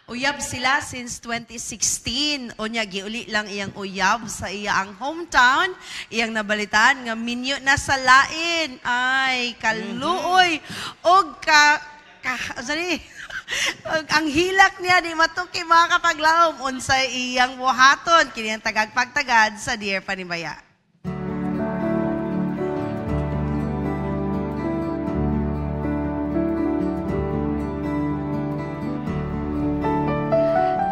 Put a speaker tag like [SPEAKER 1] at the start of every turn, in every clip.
[SPEAKER 1] Uyab sila since 2016. Unya giuli lang iyang uyab sa iyang hometown. Iyang nabalitaan nga minyo na sa lain. Ay, kaluoy. Og sorry. Ang hilak niya di matuki mga kapaglawom unsay iyang buhaton kini ang tagagpagtagad sa Dear Panibaya.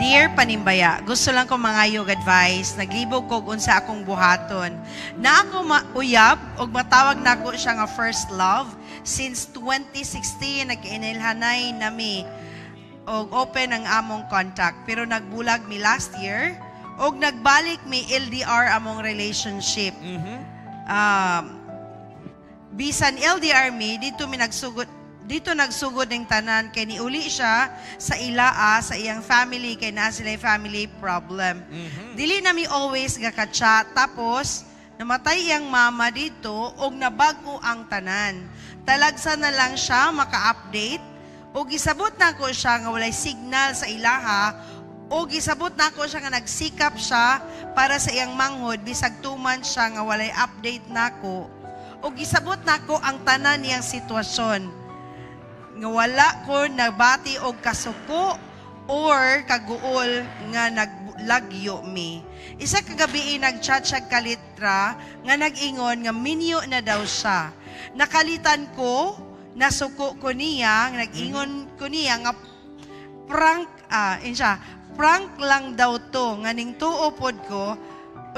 [SPEAKER 1] Dear Panimbaya, gusto lang ko mangayog advice, naglibog ko unsa akong buhaton. Na ako uyab, og matawag na ako siya nga first love, since 2016, nag-inilhanay nami, og open ang among contact. Pero nagbulag mi last year, og nagbalik mi LDR among relationship. Bisan LDR mi, dito nagsugod ng tanan kay niuli siya sa ilaa sa iyang family kay naa sila family problem. Dili nami always gakatsa tapos namatay iyang mama dito og nabago ang tanan. Talagsa na lang siya maka-update og gisabot na ko siya nga walay signal sa ilaha og gisabot na ko siya nga nagsikap siya para sa iyang manghod bisag 2 months siya nga walay update nako. Og gisabot nako ang tanan niyang sitwasyon. Nga wala ko nabati og kasuko or kaguol nga naglagyo mi. Isa kagabi nagchat siya kalitra nga nag-ingon nga minyo na daw siya. Nakalitan ko, nasuko ko niya, nag-ingon ko niya nga prank lang daw to, nga ning tuo pod ko.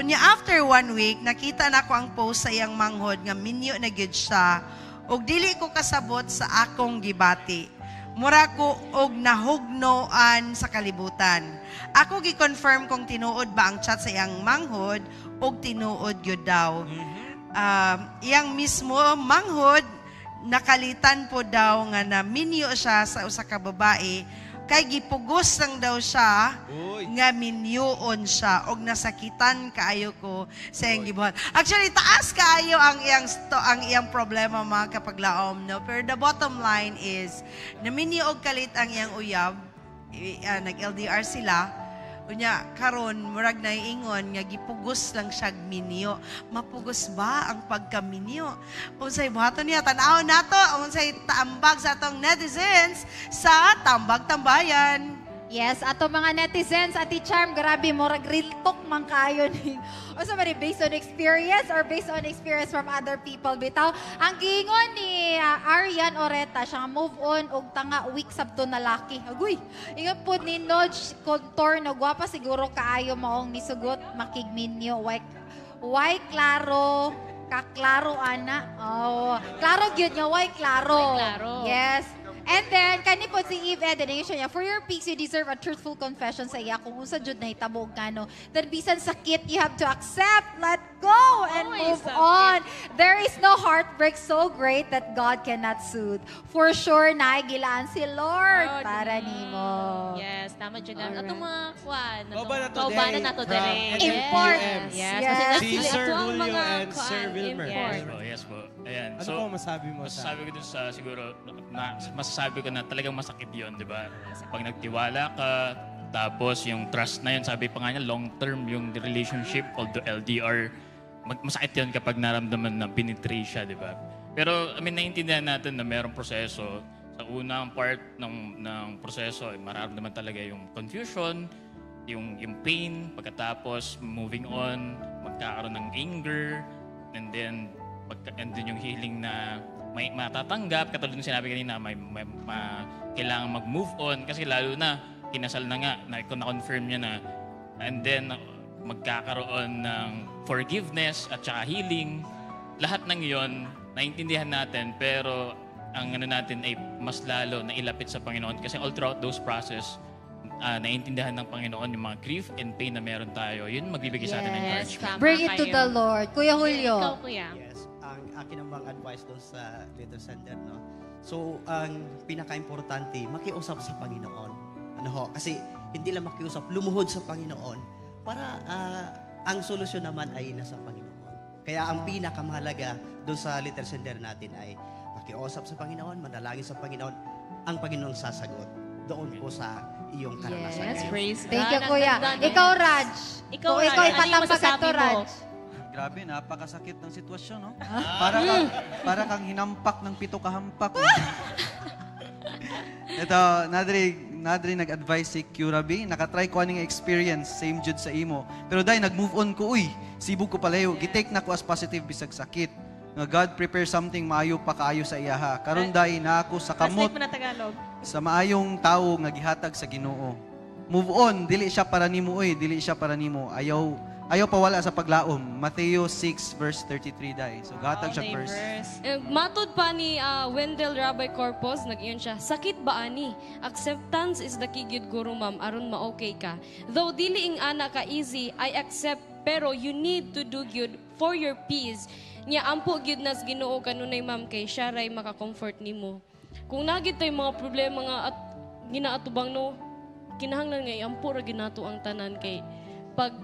[SPEAKER 1] Unya after 1 week, nakita na ko ang post sa iyang manghod nga minyo na gyud siya. Og dili ko kasabot sa akong gibati. Mura ko og nahugnoan sa kalibutan. Ako gi-confirm kung tinuod ba ang chat sa iyang manghod og tinuod gyud daw. Iyang mismo manghod nakalitan po daw nga na minyo siya sa usa ka babae kay gipugos lang daw siya nga minyoon siya og nasakitan kaayo ko sa iyang gibuhat. Actually taas kaayo ang iyang problema mga kapaglaom, no? Pero the bottom line is na minyo og kalit ang iyang uyab, nag-LDR sila. Unya karon murag na ingon nga gipugos lang siya minyo. Mapugos ba ang pagkaminyo? Unsay buhaton niya tan-aw nato, unsay taambag sa atong netizens sa Tambag Tambayan.
[SPEAKER 2] Yes, ato mga netizens, Ati Charm, grabe mo, real talk man kayo ni. O sa based on experience or based on experience from other people, bitaw. Ang giingon ni Arian Oreta, siya nga move on og tanga week sabto na laki. Agoy, ingon po ni Nodge Contour, no, gwapa siguro kaayo maong nisugot, makigminyo, why klaro, kaklaro ana. Oh, klaro gyud nga, why klaro. Yes. And then, kani po si Eve Edenation niya, for your peace, you deserve a truthful confession sa iya. Kung unsa jud na hitabo kano. Then, bisan sakit, you have to accept, let go, and move on. There is no heartbreak so great that God cannot soothe. For sure, naigilaan si Lord para nimo.
[SPEAKER 3] Yes, tama dyan. Atong mga kwan.
[SPEAKER 4] Kaubanan
[SPEAKER 3] na to dire.
[SPEAKER 2] Import.
[SPEAKER 3] Yes.
[SPEAKER 4] Si Sir Julio and Sir Wilmer.
[SPEAKER 5] Yes po. Ayan.
[SPEAKER 4] Ano
[SPEAKER 5] So,
[SPEAKER 4] po masabi mo sa...
[SPEAKER 5] masasabi ko dun sa siguro, masasabi ko na talagang masakit yun, di ba? Pag nagtiwala ka, tapos yung trust na yun, sabi pa nga niya, long-term yung relationship, although LDR, masakit yun kapag naramdaman na binitray siya, di ba? Pero, naiintindihan natin na mayroong proseso. Sa unang part ng proseso, mararamdaman talaga yung confusion, yung pain, pagkatapos moving on, magkakaroon ng anger, and then yung healing na may matatanggap, katulad ng sinabi kanina, may kailangan mag-move on kasi lalo na kinasal na nga, na-confirm niya na, and then magkakaroon ng forgiveness at saka healing. Lahat ng iyon, naiintindihan natin, pero ang natin ay mas lalo na ilapit sa Panginoon kasi all throughout those process, naiintindihan ng Panginoon yung mga grief and pain na meron tayo. Yun magbibigay sa atin ng encouragement.
[SPEAKER 2] Bring it to the Lord. Kuya Julio.
[SPEAKER 3] Ikaw, kuya.
[SPEAKER 6] Ang akin ang bang advice doon sa Little Center, no? So, ang pinaka-importante, makiusap sa Panginoon. Ano ho? Kasi hindi lang makiusap, lumuhod sa Panginoon para ang solusyon naman ay nasa Panginoon. Kaya ang pinakamahalaga doon sa Little Center natin ay makiusap sa Panginoon, manalangin sa Panginoon, ang Panginoon sasagot. doon po sa iyong karanasan.
[SPEAKER 2] Yes,
[SPEAKER 6] ngayon.
[SPEAKER 3] Praise
[SPEAKER 2] Thank you,
[SPEAKER 3] God.
[SPEAKER 2] Kuya.
[SPEAKER 3] Ang ganda,
[SPEAKER 2] Ikaw,
[SPEAKER 3] yes.
[SPEAKER 2] Raj.
[SPEAKER 3] Ikaw,
[SPEAKER 2] Kung
[SPEAKER 3] Raj,
[SPEAKER 2] ikaw
[SPEAKER 3] ano yung
[SPEAKER 2] ipatambag
[SPEAKER 3] masasabi
[SPEAKER 2] ato,
[SPEAKER 3] mo?
[SPEAKER 2] Raj.
[SPEAKER 7] Grabe, napakasakit ng sitwasyon, no? Para kang hinampak ng pito kahampak. Ito, nadri nag-advise si Curabi, nakatry ko aning experience, same jud sa imo. Pero dahil nag-move on ko, uy, sibog ko palayo, gitake na ko as positive bisag sakit. Nga God prepare something maayo pa kaayo sa iyaha. Karon dahil na ako sa kamot,
[SPEAKER 3] Translate mo na Tagalog.
[SPEAKER 7] sa maayong tao nga gihatag sa Ginoo. Move on, dili siya para nimo oy, dili siya para nimo. Ayaw pawala sa paglaom. Mateo 6 verse 33 dai. So gihatag siya
[SPEAKER 3] Same
[SPEAKER 7] verse.
[SPEAKER 3] verse.
[SPEAKER 8] Matod pa ni Wendell Rabbi Corpus, nag-iyon siya, sakit ba ani? Acceptance is the key gyud guro ma'am, aron ma-okay ka. Though dili ing ana ka easy, I accept, pero you need to do good for your peace. Nya ampo gyud nas Ginoo kanunay ma'am kay siya ray maka-comfort nimo. Kung nagid tay mga problema nga at ginaatubang no, kinahanglan nga ampo ra ginato ang tanan kay pag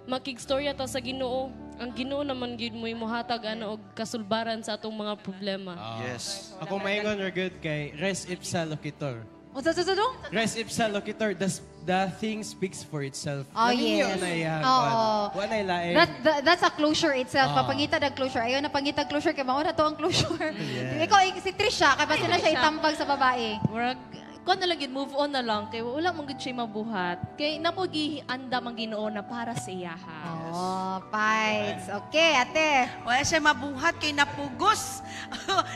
[SPEAKER 8] makigstorya ta sa Ginoo, ang Ginoo naman gyud mo imuhatag ana og kasulbaran sa atong mga problema.
[SPEAKER 7] Yes.
[SPEAKER 4] Ako maingon or good kay res ipsa loquitur.
[SPEAKER 2] Unsa sa dong?
[SPEAKER 4] Res ipsa loquitur, the thing speaks for itself.
[SPEAKER 2] Oh,
[SPEAKER 4] Naninyo
[SPEAKER 2] yes.
[SPEAKER 4] na yan.
[SPEAKER 2] Oo.
[SPEAKER 4] Wala lain.
[SPEAKER 2] That's a closure itself. Papangita ng closure. Ayaw na pangita closure kay mao na to ang closure. Ikaw si Trisha kay basta na siya itambag sa babae.
[SPEAKER 3] Murag, kung na lang yun, move on na lang. Kaya wala mong good siya mabuhat. Kaya napugi-anda mang Ginoo na para sa iyaha.
[SPEAKER 2] Oh, fights. Okay, ate.
[SPEAKER 1] Wala siya mabuhat kay napugos.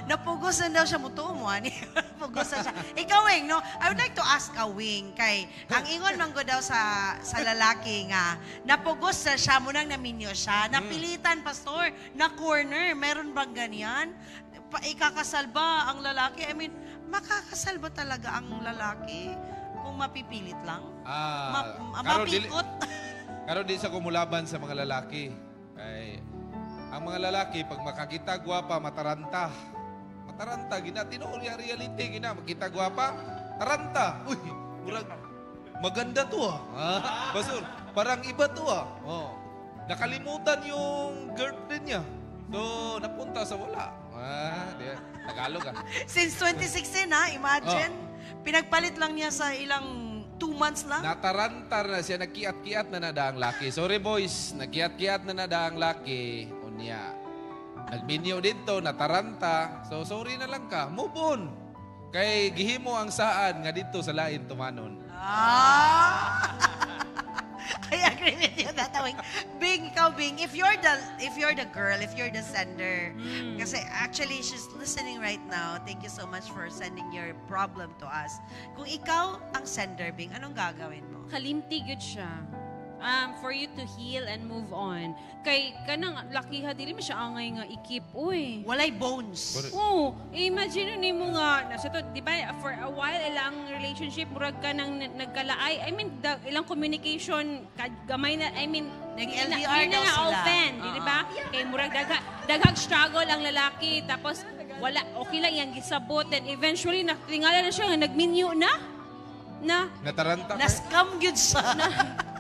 [SPEAKER 1] Napugos na daw siya. Mutuo mo, ani. Pugos na siya. Ikaw, Wing, no? I would like to ask a Wing, kay ang ingon man ko daw sa lalaki nga, napugos na siya, munang naminyo siya, napilitan, pastor, na corner. Meron bang ganyan? Ikakasal ba ang lalaki? I mean, makakasal ba talaga ang lalaki kung mapipilit lang? Mapikot?
[SPEAKER 9] Karon di sa kumulaban sa mga lalaki. Ay, ang mga lalaki, pag makakita gwapa, mataranta. Mataranta, tinuol yung reality, makita gwapa, taranta. Uy, murag, maganda to Basur, parang iba to Oh. Nakalimutan yung girlfriend niya. So, napunta sa wala. Tagalog
[SPEAKER 1] Since 2016 imagine. Pinagpalit lang niya sa ilang 2 months lang.
[SPEAKER 9] Natarantar na siya, nagkiat-kiat na nadaang laki. Sorry boys, nagkiat-kiat na nadaang laki. Unya, nagminyo dito, nataranta. So sorry na lang ka, move on. Kay gihimo ang saan nga dito sa lain tumanon.
[SPEAKER 1] I agree with you that way. Bing, ikaw, Bing, if you're the girl, if you're the sender, kasi actually she's listening right now. Thank you so much for sending your problem to us. Kung ikaw ang sender, Bing, anong gagawin mo?
[SPEAKER 10] Kalimti gud siya. For you to heal and move on. Kay kanang lakiha dili mo siya angay nga ikip uy.
[SPEAKER 1] Walay bones.
[SPEAKER 10] Oh, imagine nimo nga nasa to, di ba, for a while ilang relationship murag ka nang nagkalaay. I mean, ilang communication gamay na, I mean,
[SPEAKER 1] Nag-LDR daw
[SPEAKER 10] na
[SPEAKER 1] sila.
[SPEAKER 10] open, di ba? Kay murag daghag struggle ang lalaki tapos wala okay lang yang gisabot and eventually natingala na siya nga nagminyo na.
[SPEAKER 9] Nataranta ka.
[SPEAKER 1] Na-scam yun siya.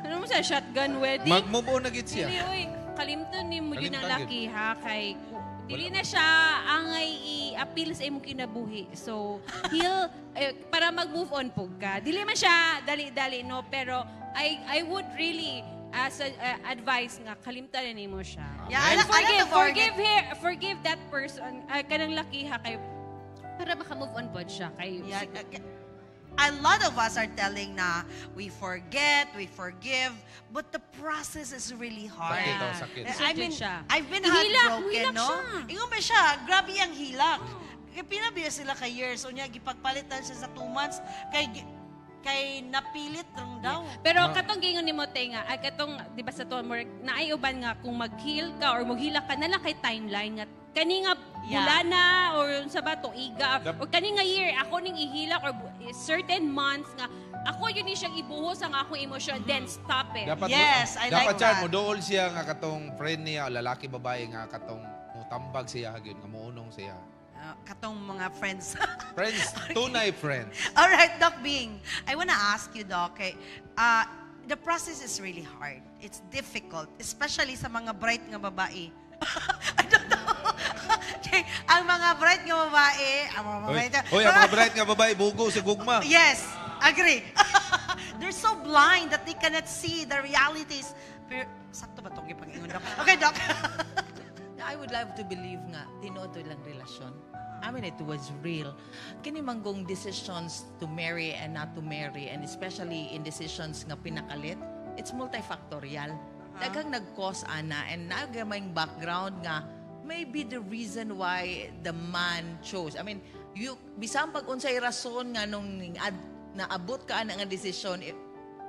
[SPEAKER 10] Ano mo sa shotgun wedding?
[SPEAKER 9] Mag-move on na gid siya.
[SPEAKER 10] Dili, oy, kalimton ni mo yun ang
[SPEAKER 9] Kalimtan
[SPEAKER 10] laki ha, kay dili na siya angay i-appeal sa imong kinabuhi. So, he'll, para mag-move on po ka. Dili man siya dali-dali, no? Pero, I would really, as advice nga, kalimtan na mo siya.
[SPEAKER 1] Yeah,
[SPEAKER 10] And
[SPEAKER 1] forgive
[SPEAKER 10] that person, kanang laki ha, kay, para maka-move on po siya. Kay,
[SPEAKER 1] Yeah, a lot of us are telling na we forget, we forgive, but the process is really hard.
[SPEAKER 9] Sakit.
[SPEAKER 1] I mean,
[SPEAKER 10] siya.
[SPEAKER 1] I've been
[SPEAKER 10] Hilak
[SPEAKER 1] heartbroken, no?
[SPEAKER 10] siya.
[SPEAKER 1] Ingon ba siya, grabe ang hilak. Kaya pinabiya sila kay years, o niya, gipagpalitan siya sa 2 months, kay napilit lang daw.
[SPEAKER 10] Pero katong gingon ni Mote nga, katong, di ba sa to, naay uban nga, kung mag-heal ka or maghila ka na lang kay timeline nga, kani nga bulana or sa ba tuiga or kani nga year ako ning ihilak or certain months nga ako yun siyang ibuhos ang akong emosyon then stop it.
[SPEAKER 9] Dapat
[SPEAKER 1] I like
[SPEAKER 9] dapat siya
[SPEAKER 1] that.
[SPEAKER 9] mo dool siya nga katong friend niya, lalaki babae nga katong mutambag siya gyud nga muunong siya.
[SPEAKER 1] Katong mga friends.
[SPEAKER 9] Friends, tunay friends.
[SPEAKER 1] All right, Doc Bing. I wanna ask you, Doc, the process is really hard. It's difficult, especially sa mga bright nga babae. I don't know. Okay, ang mga bright nga babae, ang mga bright
[SPEAKER 9] Hoy, ang mga bright nga babae bugo sa gugma.
[SPEAKER 1] Yes. Agree. They're so blind that they cannot see the realities. Pero, sakto ba itong ipag-ingon, Doc? Okay, Doc.
[SPEAKER 11] I would love to believe nga, tinodo lang relasyon. I mean, it was real. Kini manggong decisions to marry and not to marry, and especially in decisions nga pinakalit, it's multifactorial. Daghang nag-cause, ana, and nagamayng background nga, maybe the reason why the man chose. I mean, bisang pag-unsay rason nga nung naabot ka na nga decision,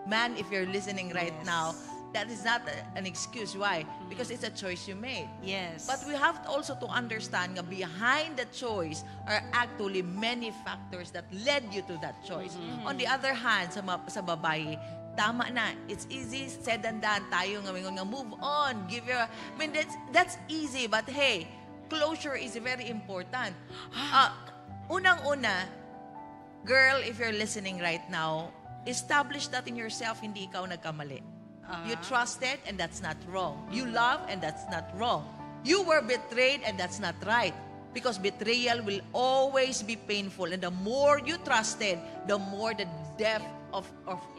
[SPEAKER 11] man, if you're listening right now, that is not an excuse. Why? Because it's a choice you made.
[SPEAKER 1] Yes.
[SPEAKER 11] But we have also to understand nga behind the choice are actually many factors that led you to that choice. On the other hand, sa babae, tama na. It's easy said and done. Tayo nga move on. I mean, that's easy. But hey, closure is very important. Unang-una, girl, if you're listening right now, establish that in yourself, hindi ikaw nagkamali. You trusted, and that's not wrong. You love, and that's not wrong. You were betrayed, and that's not right. Because betrayal will always be painful. And the more you trusted, the more the depth of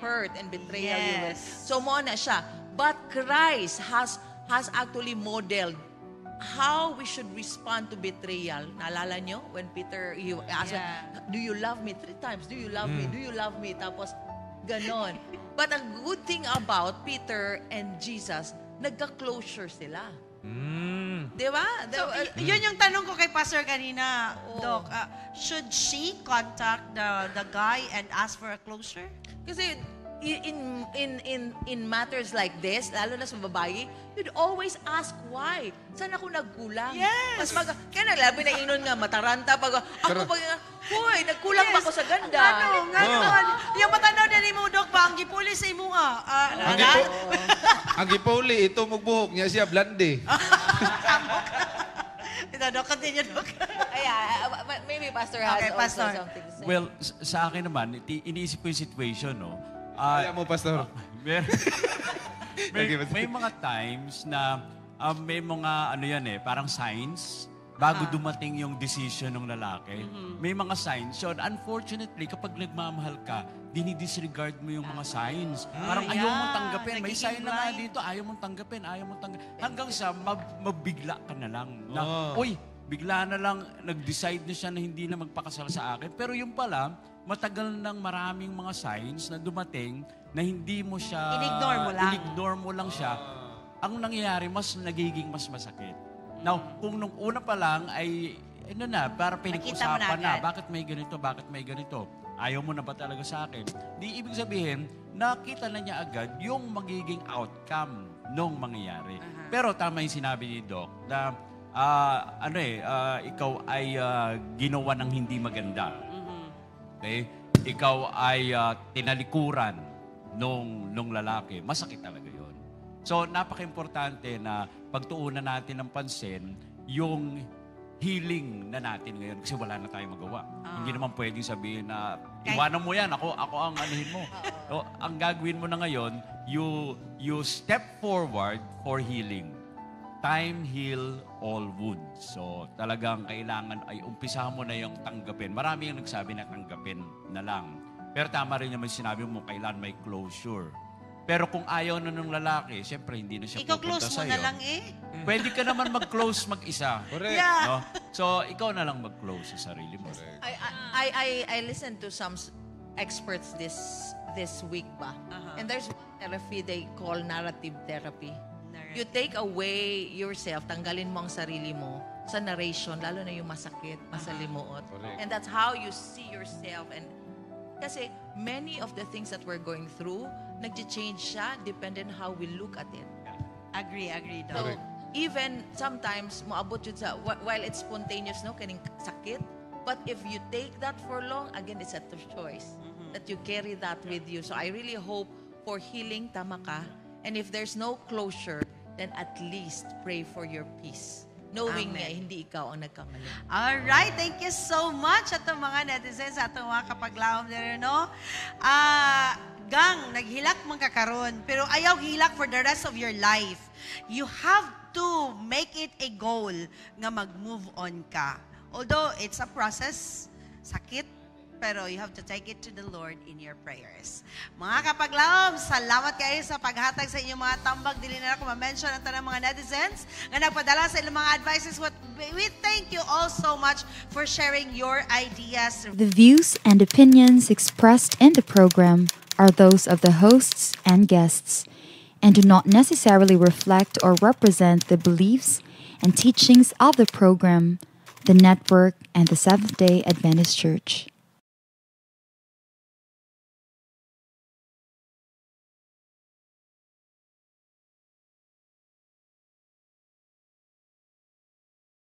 [SPEAKER 11] hurt and betrayal you will. So, mo na siya. But Christ has actually modeled how we should respond to betrayal. Naalala nyo? When Peter, he asked, do you love me? 3 times. Do you love me? Do you love me? Tapos, ganon. But a good thing about Peter and Jesus, nagka-closure sila. Di ba?
[SPEAKER 1] So, yun yung tanong ko kay Pastor kanina, Doc. Should she contact the guy and ask for a closure?
[SPEAKER 11] Kasi in matters like this, lalo na sa babae, you'd always ask why. Saan ako nagkulang?
[SPEAKER 1] Yes.
[SPEAKER 11] Kaya nalabi na inon nga, mataranta. Hoy, nagkulang ba ako sa ganda?
[SPEAKER 1] Yung matanaw na ni mo, Doc, ba? Ang gipuli sa imo nga.
[SPEAKER 9] Ang gipuli, ito magbuhok niya siya, blande.
[SPEAKER 1] Ito, Doc, continue, Doc.
[SPEAKER 11] Maybe Pastor has also something to say.
[SPEAKER 12] Well, sa akin naman, iniisip ko yung situation, no?
[SPEAKER 9] Alam mo, Pastor.
[SPEAKER 12] may mga times na may mga parang signs bago dumating yung decision ng lalaki. May mga signs. So, unfortunately, kapag nagmamahal ka, dinidisregard mo yung mga signs. Parang ayaw mong tanggapin. May sign na nga dito, ayaw mong tanggapin, Hanggang sa mabigla ka na lang. Bigla na lang nag-decide na siya na hindi na magpakasal sa akin. Pero yung pala, matagal ng maraming mga signs na dumating na hindi mo siya... Inignore mo lang siya. Ang nangyayari, nagiging mas masakit. Now, kung nung una pa lang ay, para pinag-usapan na, bakit may ganito? Ayaw mo na ba talaga sa akin? Di ibig sabihin, nakita na niya agad yung magiging outcome nung mangyayari. Pero tama yung sinabi ni Doc na ikaw ay ginawa ng hindi maganda. Okay? Ikaw ay tinalikuran nung lalaki. Masakit talaga yun. So, napaka-importante na pagtuunan natin ng pansin yung healing na natin ngayon kasi wala na tayong magawa. Hindi naman pwedeng sabihin na iwanan mo yan, ako ang anuhin mo. So, ang gagawin mo na ngayon, you step forward for healing. Time heal all wounds. So, talagang kailangan ay umpisahan mo na yung tanggapin. Marami yung nagsabi na tanggapin na lang. Pero tama rin naman sinabi mo, kailan may closure. Pero kung ayaw na ng lalaki, siyempre hindi na siya pupunta
[SPEAKER 1] Ikaw close
[SPEAKER 12] sa'yo.
[SPEAKER 1] mo na lang
[SPEAKER 12] Pwede ka naman mag-close mag-isa.
[SPEAKER 9] Correct.
[SPEAKER 12] No? So, ikaw na lang mag-close sa sarili mo.
[SPEAKER 11] I listened to some experts this week ba. And there's one therapy they call narrative therapy. You take away yourself, tanggalin mo ang sarili mo sa narration, lalo na yung masakit, masalimuot. And that's how you see yourself. And kasi many of the things that we're going through, nag-change siya depending how we look at it.
[SPEAKER 1] Agree, Doc.
[SPEAKER 11] So, even sometimes, moabot yun sa, while it's spontaneous, no, kaning sakit, but if you take that for long, again, it's a choice that you carry that with you. So I really hope for healing, tama ka. And if there's no closure, then at least pray for your peace. Knowing nga, hindi ikaw ang nagkamali.
[SPEAKER 1] Alright, thank you so much atong mga netizens, atong mga kapaglawom nila, no? Gang, naghilak man kakaron, pero ayaw hilak for the rest of your life. You have to make it a goal nga mag-move on ka. Although it's a process, sakit, Pero you have to take it to the Lord in your prayers. Mga kapaglawom, salamat kayo sa paghatag sa inyong mga tambag. Dili na ako ma-mention ang tanang mga netizens nga nagpadala sa inyong mga advices. We thank you all so much for sharing your ideas.
[SPEAKER 13] The views and opinions expressed in the program are those of the hosts and guests and do not necessarily reflect or represent the beliefs and teachings of the program, the network, and the Seventh-day Adventist Church.